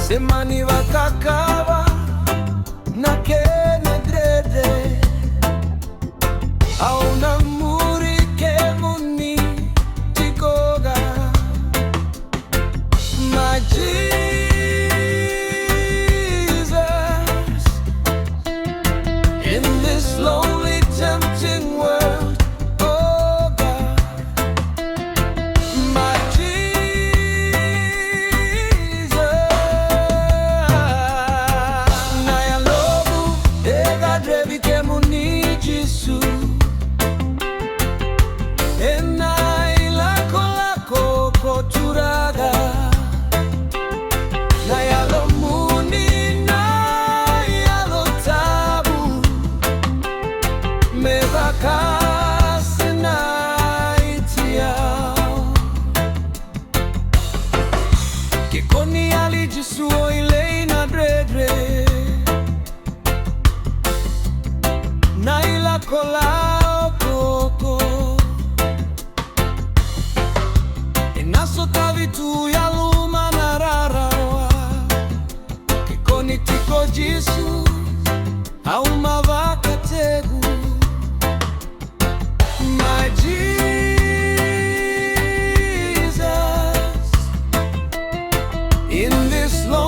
semani vakakava na kenedrede auna muri kemuni tikoga my Jesus in this lonely tempting world. Oh God, my kemuni Jisu enai lako lako koturaga na yalo muni na yalo tabu me vakase na itiao que koni ali Jisu oilei na dredre naila kola koko inasota vitu ya luma na rarawa kikoni tiko Jisu au mavaka tegu my Jesus in this long